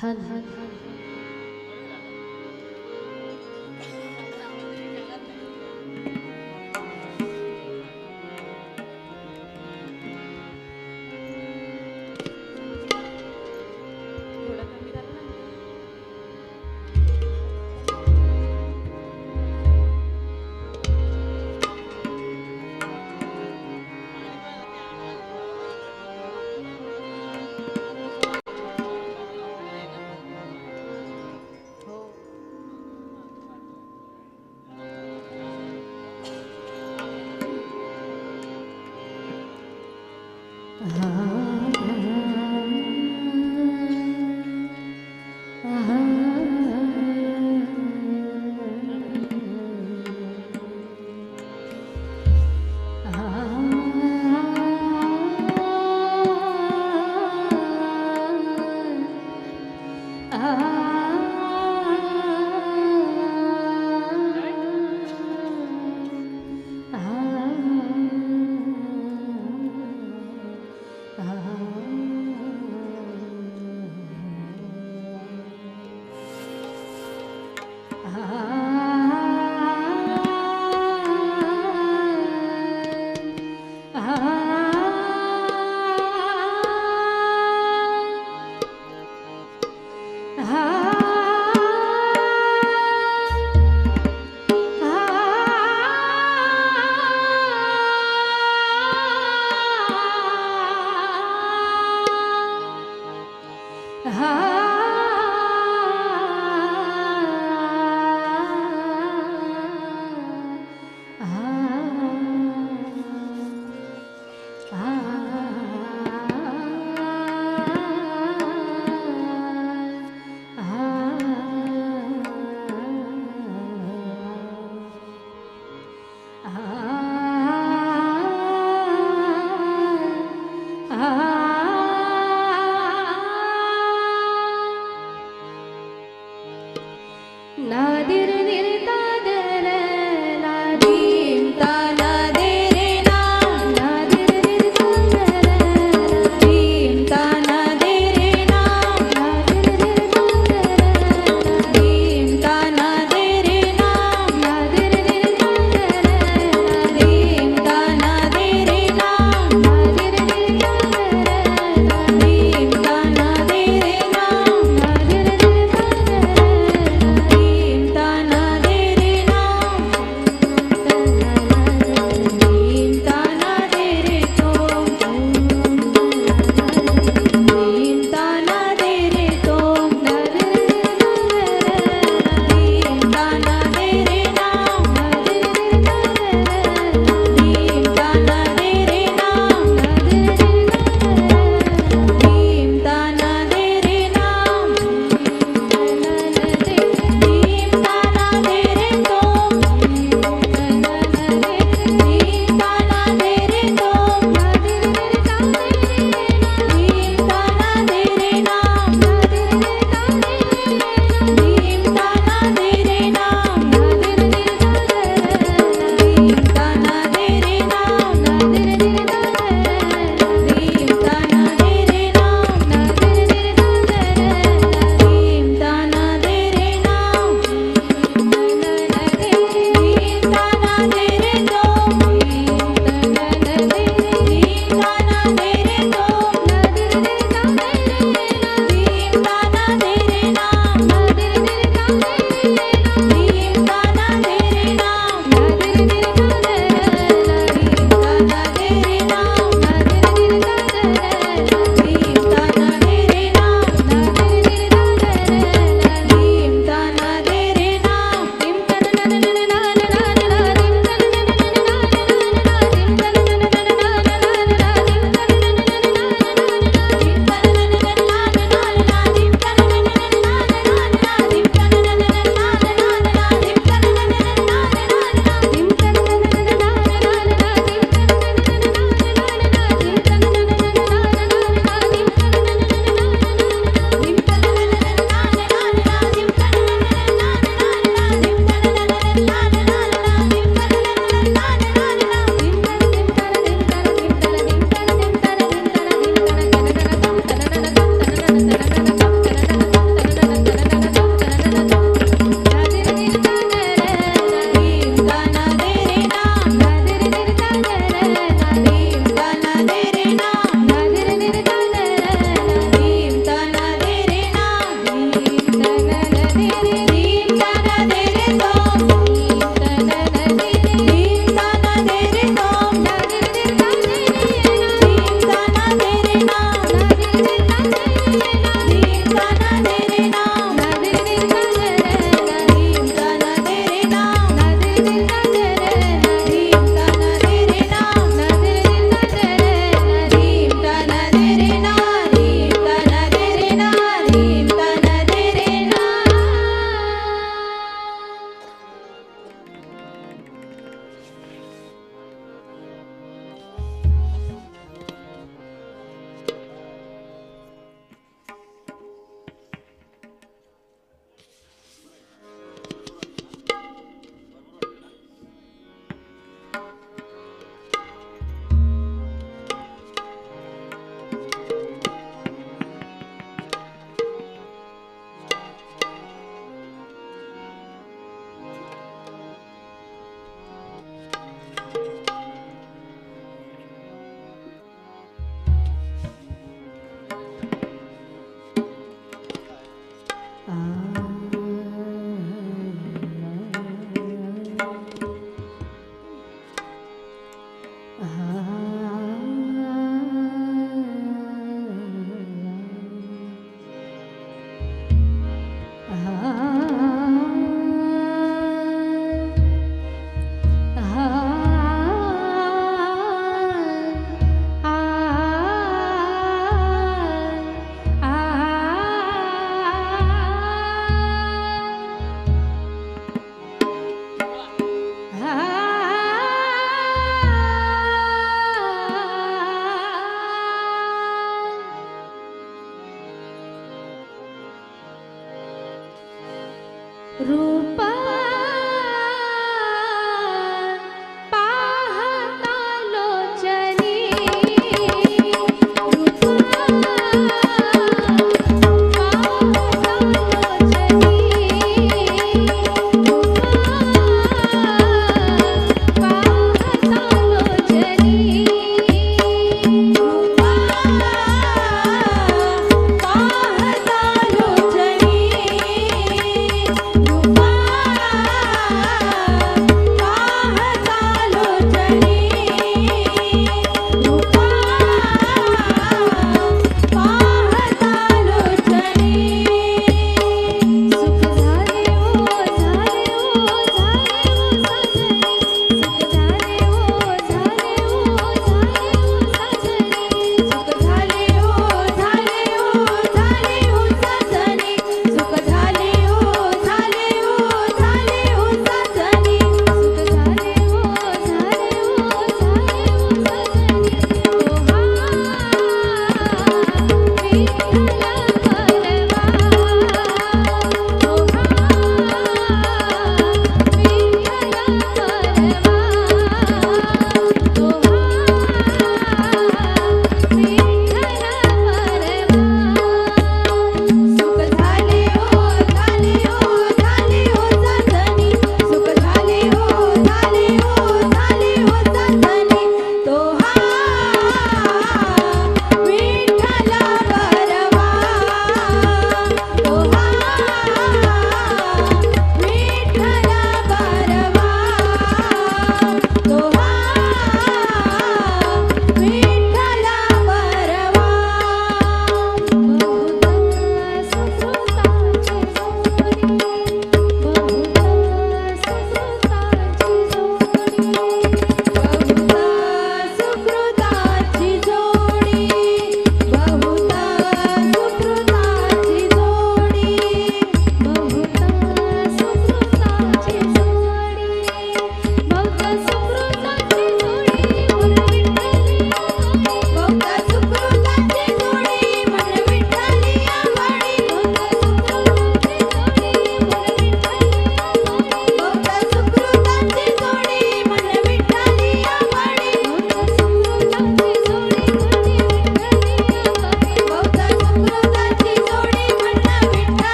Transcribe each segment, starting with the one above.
हन नादिर निर्तादर नादीम ताना दे रे नाम नादिर निर्तादर नादीम ताना दे रे नाम नादिर निर्तादर नादीम ताना दे रे नाम नादिर निर्तादर नादीम ताना दे रे नाम नादिर निर्तादर नादीम ताना दे रे नाम नादिर निर्तादर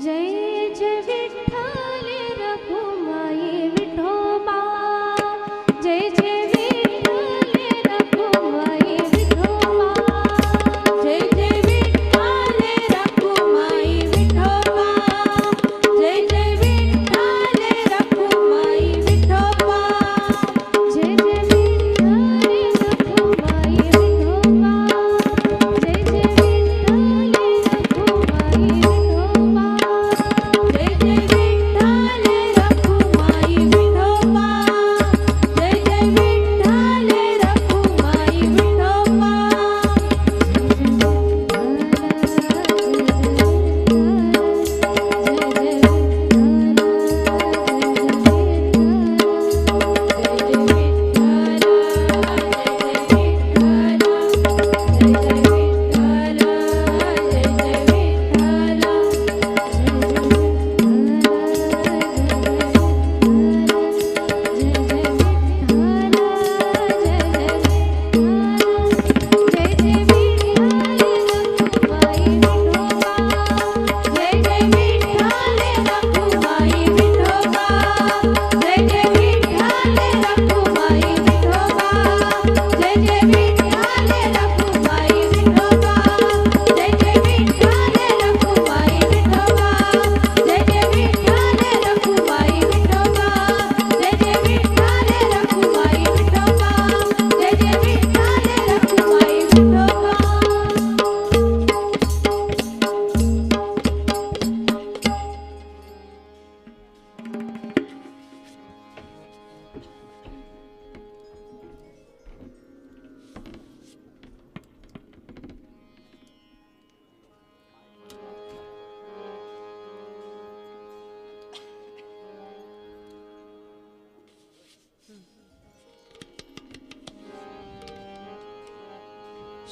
जय जय विठ्ठल रखुमाई विठोबा जय जय विठ्ठल रखुमाई विठोबा जय जय विठ्ठल रखुमाई विठोबा जय जय विठ्ठल रखुमाई विठोबा जय जय विठ्ठल रखुमाई विठोबा जय जय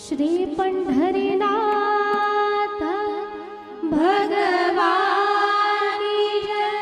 श्री पंढरीनाथ भगवानी जय।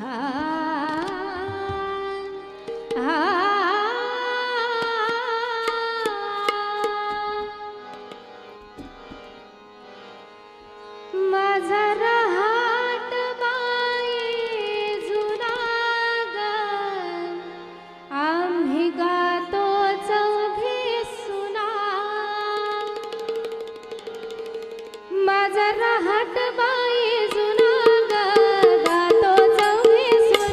आ माझा रहाट बाई जुना ग आम्ही गातो चौघी सुना माझा रहाट बाई जुना ग गातो चौघी सुना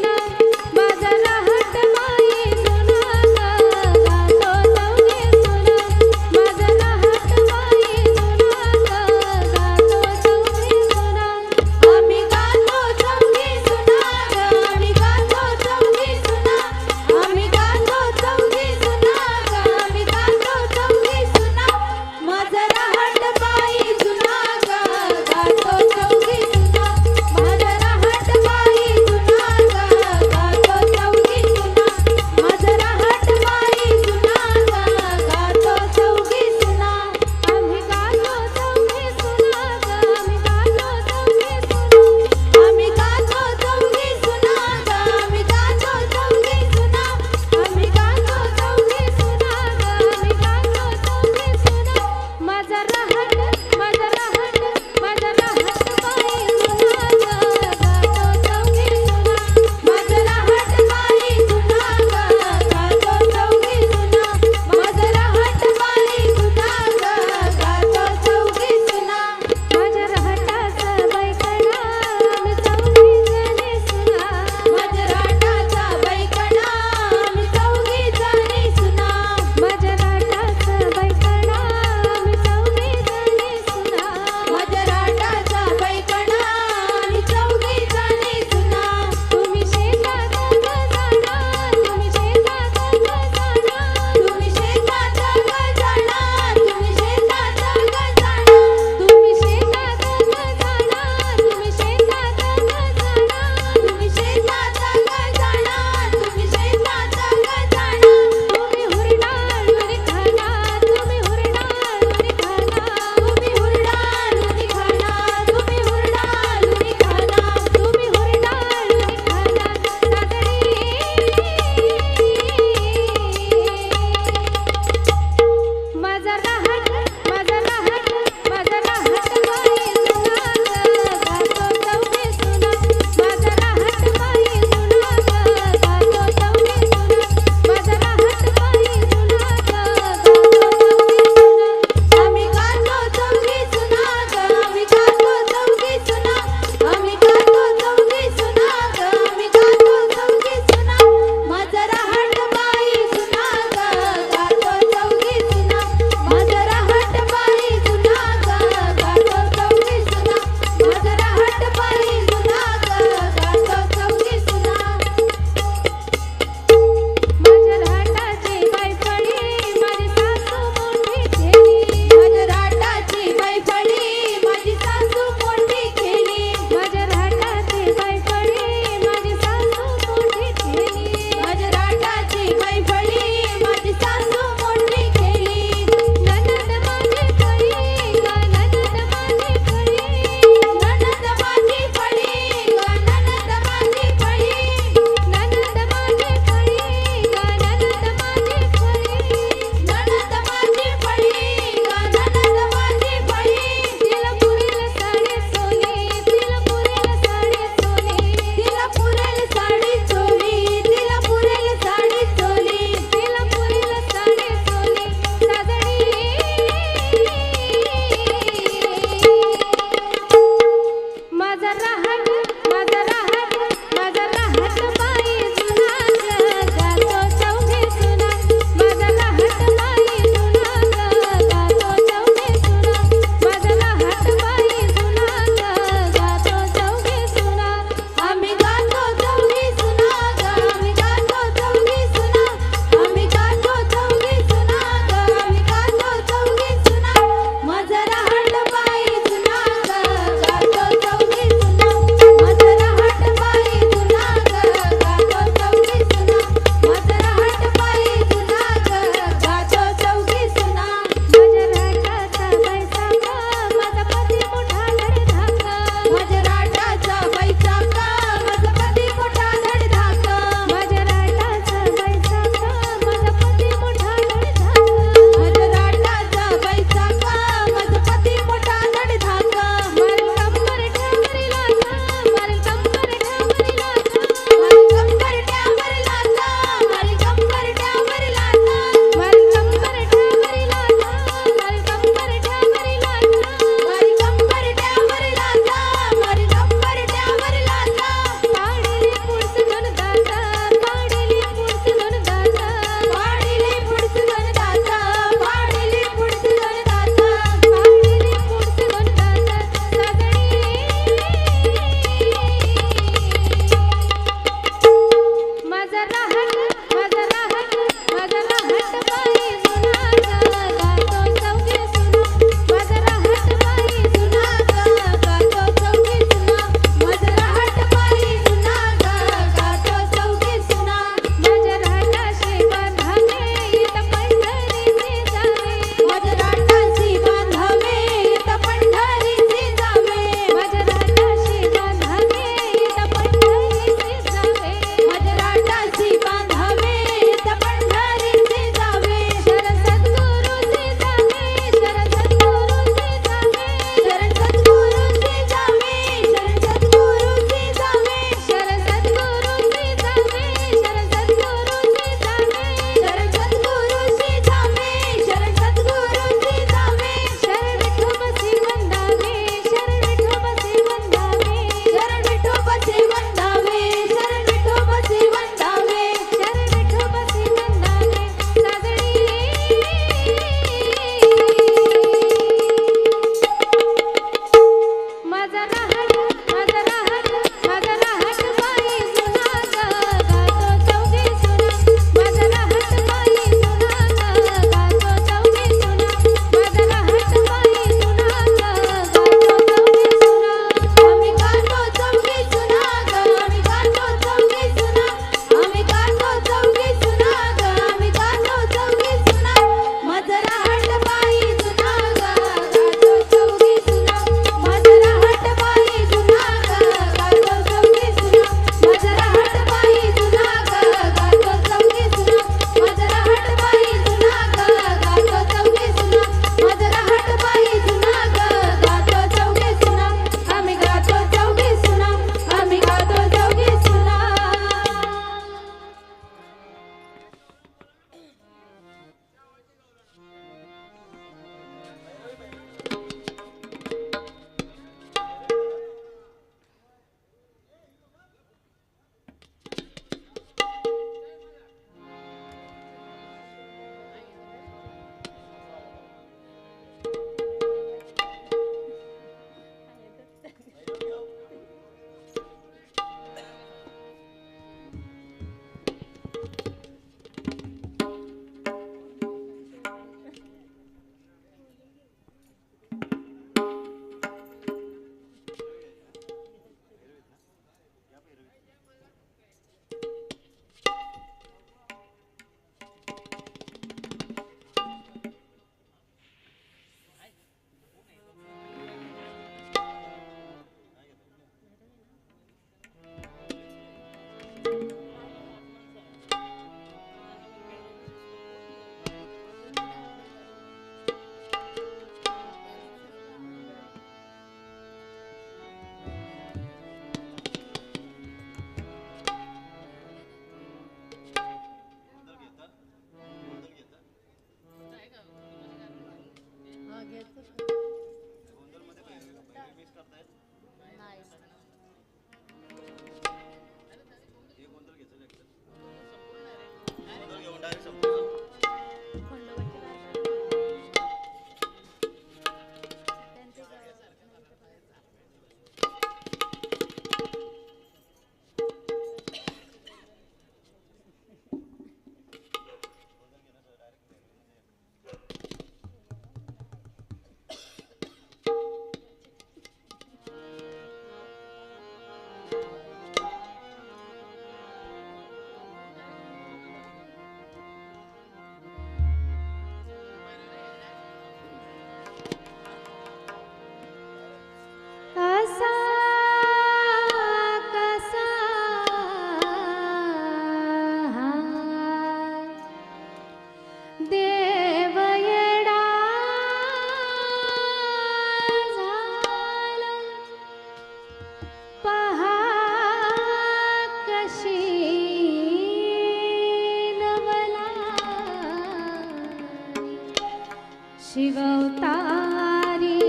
शिवतारी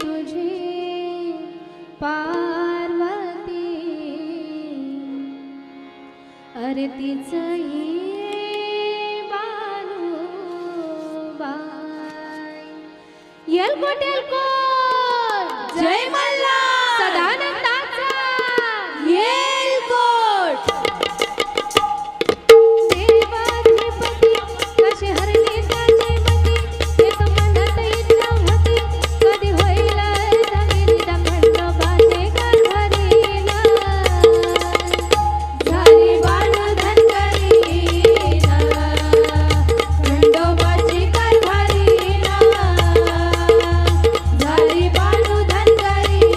तुझी पार्वती अरे तिचही बानुबाई येलकोट येलकोट जय मल्हार सदानंदाचा येलकोट देवाधिपती कशी हरली त्याची मती एक मनात इच्छा होती कधी होईल जमिनीचा खंडोबाचे गरघरीला झाली बाळू धनगरीला खंडोबाची कारभारीला झाली बाळू धनगरीला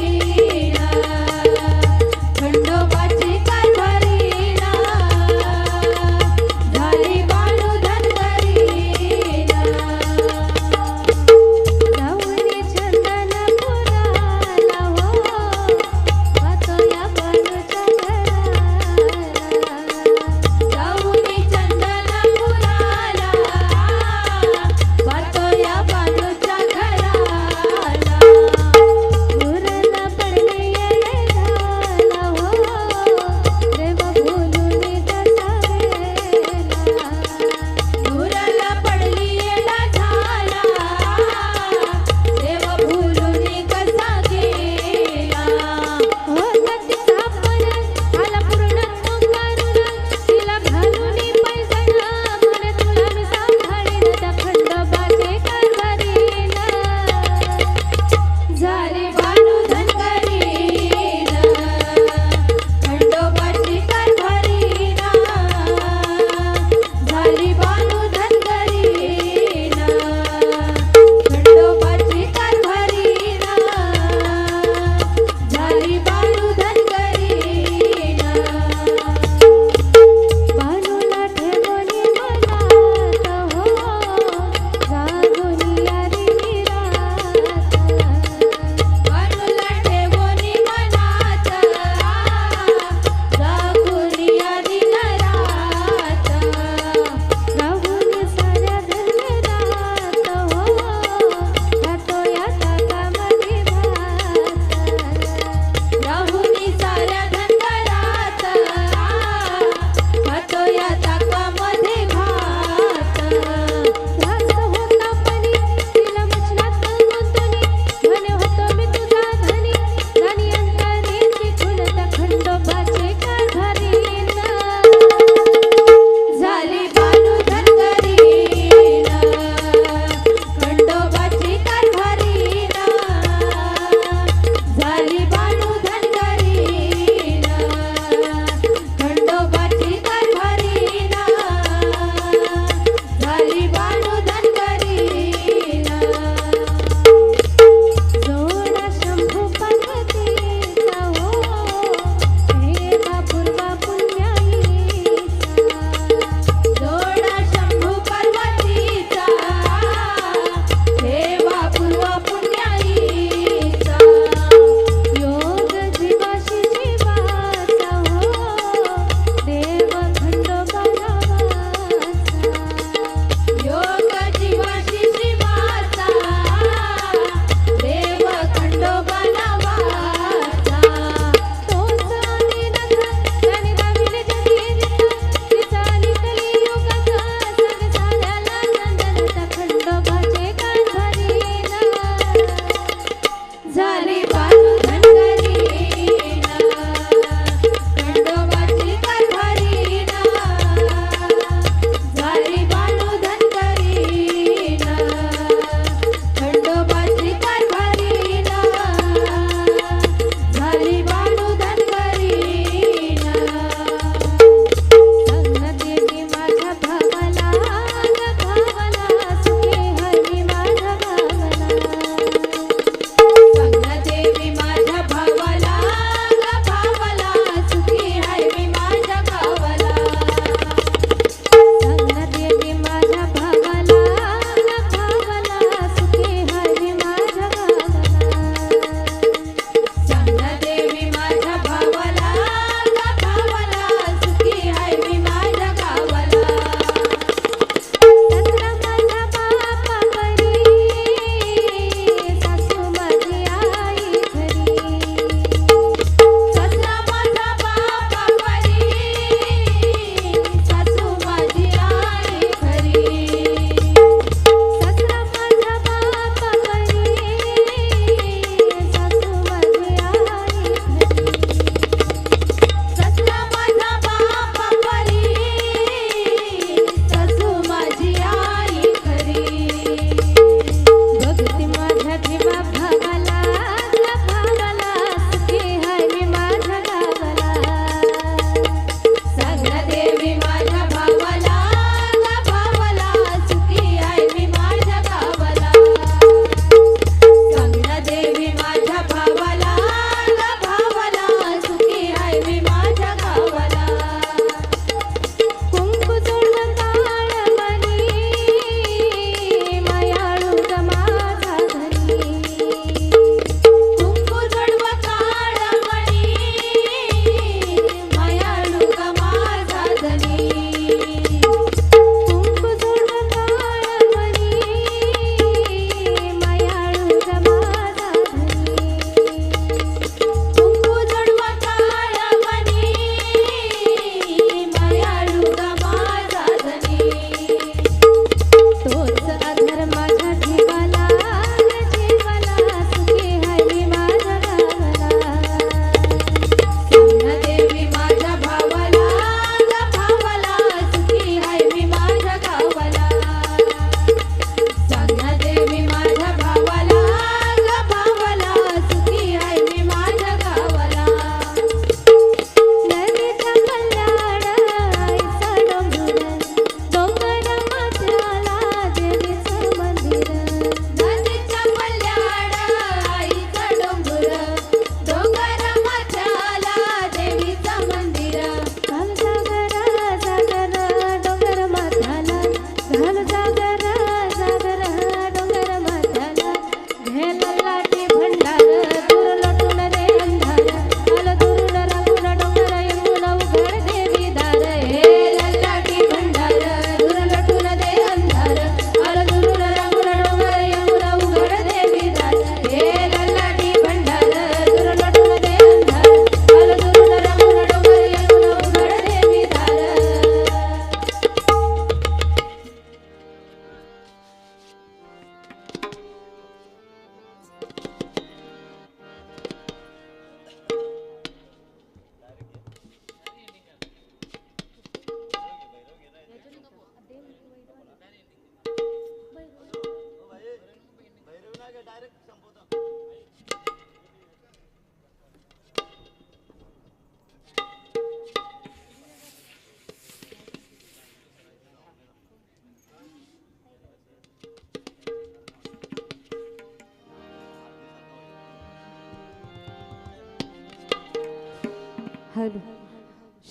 हॅलो.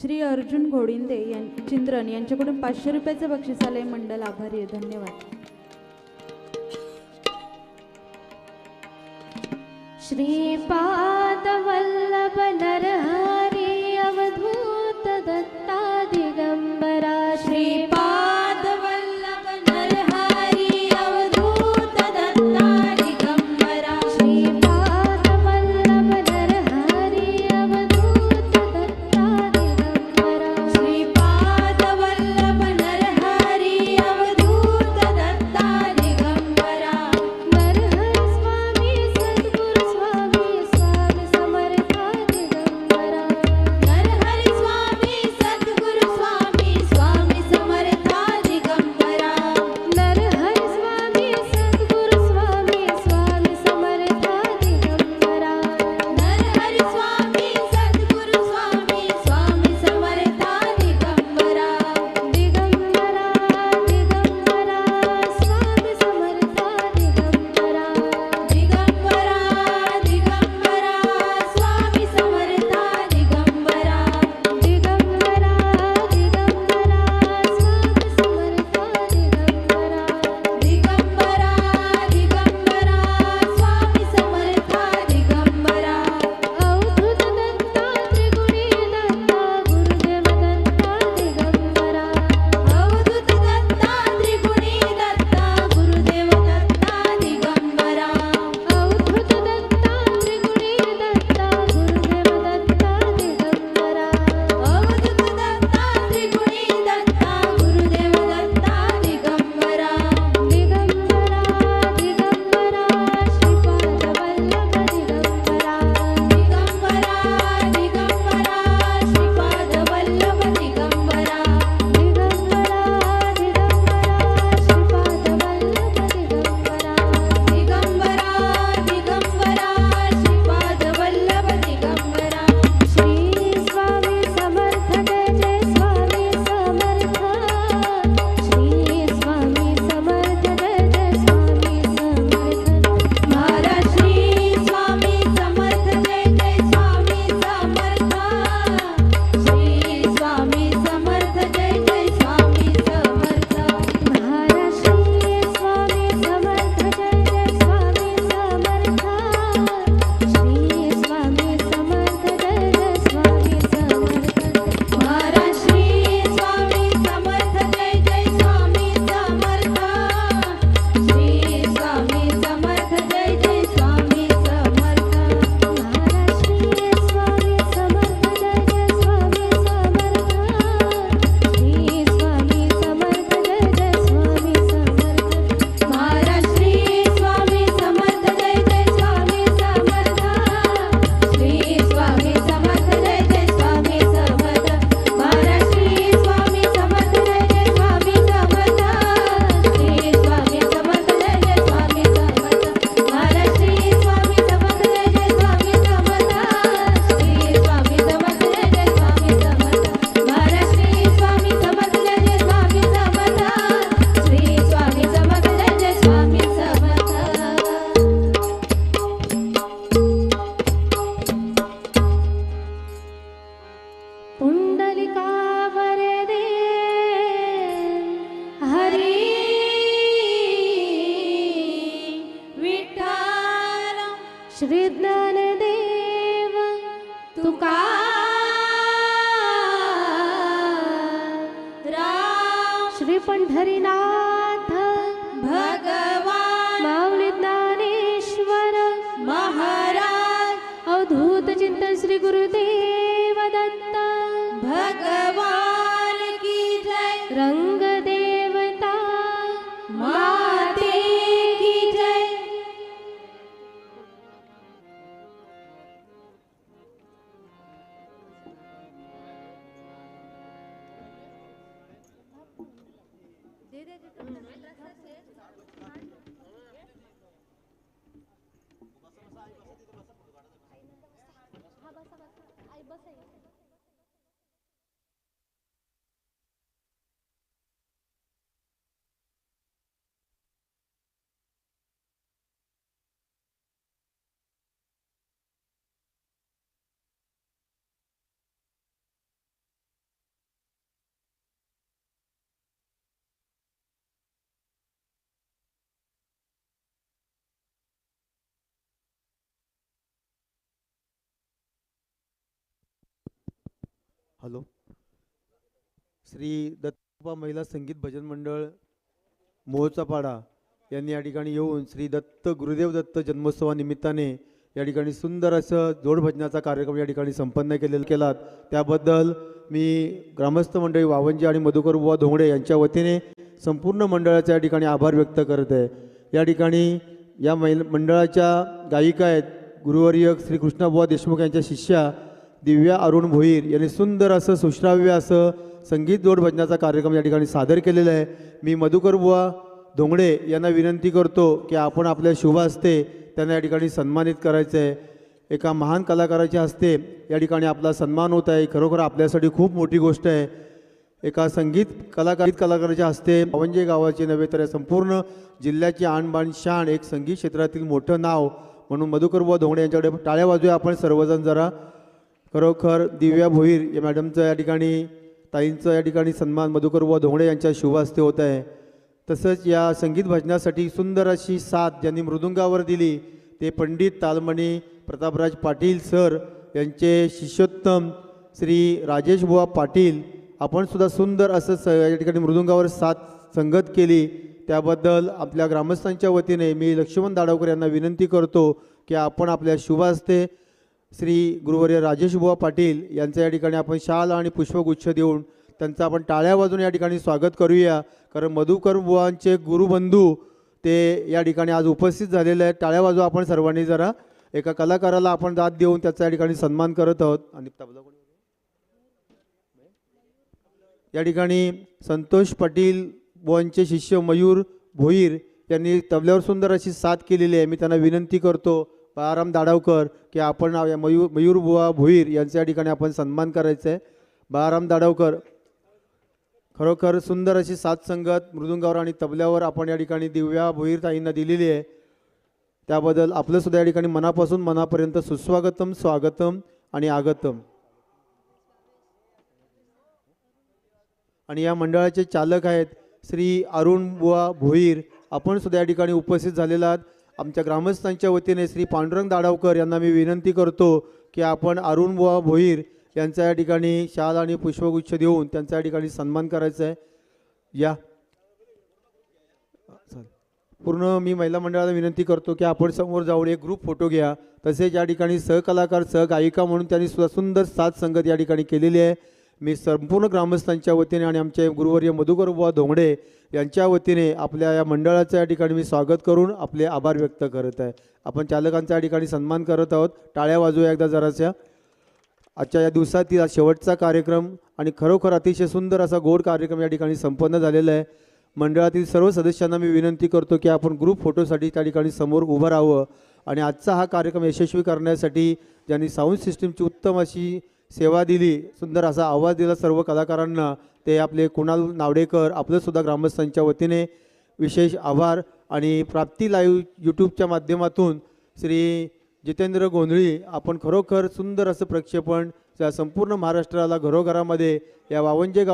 श्री अर्जुन घोडिंदे चिंद्रन यांच्याकडून 500 रुपयाचं बक्षीस आलंय. मंडल आभारी आहे. धन्यवाद. श्रीपाद वल्लभ नरहरी अवधूत दत्ता दिगंबरा. श्रीपाद वल्लभ नरहरी अवधूत दत्ता दिगंबरा. श्रीपाद वल्लभ नरहरी अवधूत दत्ता दिगंबरा. श्रीपाद वल्लभ नरहरी अवधूत दत्ता दिगंबरा. नरहर स्वामी सद्गुरु स्वामी स्वामी समर्था दिगंबरा. नरहरी स्वामी सद्गुरु स्वामी स्वामी समर्था दिगंबरा. नरहर स्वामी सद्गुरु स्वामी स्वामी समर्था दिगंबरा. नरहरी स्वामी सद्गुरु स्वामी स्वामी समर्था दिगंबरा. दिगंबरा दिगंबरा स्वामी समर्था दिगंबरा. दिगंबरा दिगंबरा स्वामी समर्था दिगंबरा. दिगंबरा दिगंबरा स्वामी समर्था दिगंबरा. दिगंबरा दिगंबरा स्वामी समर्था दिगंबरा. अवधूत दत्ता त्रिगुणी दत्ता गुरुदेव दत्ता दिगंबरा. अवधूत दत्ता त्रिगुणी दत्ता गुरुदेव दत्ता दिगंबरा. अवधूत दत्ता त्रिगुणी दत्ता गुरुदेव दत्ता दिगंबरा. अवधूत दत्ता त्रिगुणी दत्ता गुरुदेव दत्ता दिगंबरा. दिगंबरा दिगंबरा श्रीपाद वल्लभ दिगंबरा. दिगंबरा दिगंबरा श्रीपाद वल्लभ दिगंबरा. दिगंबरा दिगंबरा श्रीपाद वल्लभ दिगंबरा. दिगंबरा दिगंबरा श्रीपाद वल्लभ दिगंबरा. श्री स्वामी समर्थ जय जय स्वामी समर्थ. श्री स्वामी समर्थ जय जय स्वामी समर्थ. महाराज श्री स्वामी समर्थ जय जय स्वामी समर्थ. श्री स्वामी समर्थ जय जय स्वामी समर्थ. महाराज श्री स्वामी समर्थ जय जय स्वामी समर्थ. श्री स्वामी समर्थ जय जय स्वामी समर्थ. महाराज श्री स्वामी समर्थ जय जय स्वामी समर्थ. श्री स्वामी समर्थ जय जय स्वामी समर्थ. महाराज श्री स्वामी समर्थ जय जय स्वामी समर्थ. श्री स्वामी समर्थ जय जय स्वामी समर्थ. महाराज श्री स्वामी समर्थ जय जय स्वामी समर्थ. श्री स्वामी समर्थ जय जय स्वामी समर्थ. महाराज श्री स्वामी समर्थ जय जय स्वामी समर्थ. श्री स्वामी समर्थ जय जय स्वामी समर्थ. महाराज श्री स्वामी समर्थ जय जय स्वामी समर्थ. श्री स्वामी समर्थ जय जय स्वामी समर्थ. महाराज श्री स्वामी समर्थ जय जय स्वामी समर्थ. श्री स्वामी समर्थ जय जय स्वामी समर्थ. पुंडलिका वरदे हरी विठ्ठल श्री ज्ञानदेव तुकाराम श्री पंढरीनाथ भगवान माऊली ज्ञानेश्वर महाराज अवधूत चिंतन श्री गुरुदेव दत्त भगवान की जय. रंग देवता माते की जय. हॅलो. श्री दत्तोबा महिला संगीत भजन मंडळ मोहोचा पाडा यांनी या ठिकाणी येऊन श्री दत्त गुरुदेव दत्त जन्मोत्सवानिमित्ताने या ठिकाणी सुंदर असं जोड भजनाचा कार्यक्रम या ठिकाणी संपन्न केलात. त्याबद्दल मी ग्रामस्थ मंडळी वावंजी आणि मधुकर बुवा धोंगडे यांच्या वतीने संपूर्ण मंडळाचा या ठिकाणी आभार व्यक्त करत आहे. या ठिकाणी या मंडळाच्या गायिका आहेत गुरुवर्य श्री कृष्णाबुवा देशमुख यांच्या शिष्या दिव्या अरुण भोईर यांनी सुंदर असं सुश्राव्य असं संगीत जोड भजनाचा कार्यक्रम या ठिकाणी सादर केलेला आहे. मी मधुकर बुवा धोंगडे यांना विनंती करतो की आपण आपल्या शुभ हस्ते त्यांना या ठिकाणी सन्मानित करायचं आहे. एका महान कलाकाराच्या हस्ते या ठिकाणी आपला सन्मान होत आहे. खरोखर आपल्यासाठी खूप मोठी गोष्ट आहे. एका संगीत कलाकाराच्या हस्ते वावंजे गावाचे नव्हे तर संपूर्ण जिल्ह्याची आणबाण शान एक संगीत क्षेत्रातील मोठं नाव म्हणून मधुकर बुवा धोंगडे यांच्याकडे टाळ्या वाजूया आपण सर्वजण जरा. खरोखर दिव्या भोईर या मॅडमचं या ठिकाणी ताईंचं या ठिकाणी सन्मान मधुकर बुवा धोंगडे यांच्या शुभ हस्ते होत आहे. तसंच या संगीत भजनासाठी सुंदर अशी साथ ज्यांनी मृदुंगावर दिली ते पंडित तालमणी प्रतापराज पाटील सर यांचे शिष्योत्तम श्री राजेश बुवा पाटील आपण सुद्धा सुंदर असं या ठिकाणी मृदुंगावर साथ संगत केली. त्याबद्दल आपल्या ग्रामस्थांच्या वतीने मी लक्ष्मण दाडवकर यांना विनंती करतो की आपण आपल्या शुभ हस्ते श्री गुरुवर्य राजेश बुवा पाटील यांचं या ठिकाणी आपण शाल आणि पुष्पगुच्छ देऊन त्यांचं आपण टाळ्या वाजून या ठिकाणी स्वागत करूया. कारण मधुकर बुवांचे गुरुबंधू ते या ठिकाणी आज उपस्थित झालेले आहेत. टाळ्या वाजू आपण सर्वांनी जरा. एका कलाकाराला आपण दाद देऊन त्याचा या ठिकाणी सन्मान करत आहोत. आणि या ठिकाणी संतोष पाटील बुवांचे शिष्य मयूर भोईर यांनी तबल्यावर सुंदर अशी साथ केलेली आहे. मी त्यांना विनंती करतो बाळाराम दाडावकर की आपण या मयूर बुवा भोईर यांच्या ठिकाणी आपण सन्मान करायचं आहे. बाळाराम दाडावकर खरोखर सुंदर अशी साथ संगत मृदुंगावर आणि तबल्यावर आपण या ठिकाणी दिव्या भोईर ताईंना दिलेली आहे. त्याबद्दल आपलं सुद्धा या ठिकाणी मनापासून मनापर्यंत सुस्वागतम स्वागतम आणि आगतम. आणि या मंडळाचे चालक आहेत श्री अरुण बुवा भोईर आपण सुद्धा या ठिकाणी उपस्थित झालेला आहात. आमच्या ग्रामस्थांच्या वतीने श्री पांडुरंग दाडावकर यांना मी विनंती करतो की आपण अरुण बुवा भोईर यांचा या ठिकाणी शाल आणि पुष्पगुच्छ देऊन त्यांचा या ठिकाणी सन्मान करायचा आहे. या पूर्ण मी महिला मंडळाला विनंती करतो की आपण समोर जाऊन एक ग्रुप फोटो घ्या. तसेच या ठिकाणी सहकलाकार सहगायिका म्हणून त्यांनी सुद्धा सुंदर साथ संगत या ठिकाणी केलेली आहे. मी संपूर्ण ग्रामस्थांच्या वतीने आणि आमचे गुरुवर्य मधुकर बुवा धोंगडे यांच्या वतीने आपल्या या मंडळाचं या ठिकाणी मी स्वागत करून आपले आभार व्यक्त करत आहे. आपण चालकांचा या ठिकाणी सन्मान करत आहोत. टाळ्या वाजूया एकदा जराशा. आजच्या या दिवसातील शेवटचा कार्यक्रम आणि खरोखर अतिशय सुंदर असा गोड कार्यक्रम या ठिकाणी संपन्न झालेला आहे. मंडळातील सर्व सदस्यांना मी विनंती करतो की आपण ग्रुप फोटोसाठी त्या ठिकाणी समोर उभं राहावं. आणि आजचा हा कार्यक्रम यशस्वी करण्यासाठी ज्यांनी साऊंड सिस्टीमची उत्तम अशी सेवा दिली सुंदर असा आवाज दिला सर्व कलाकारांना ते आपले कुणाल नावडेकर आपलंसुद्धा ग्रामस्थांच्या वतीने विशेष आभार. आणि प्राप्ती लाईव्ह यूट्यूबच्या माध्यमातून श्री जितेंद्र गोंधळी आपण खरोखर सुंदर असं प्रक्षेपण संपूर्ण महाराष्ट्राला घरोघरामध्ये या वावंजे गाव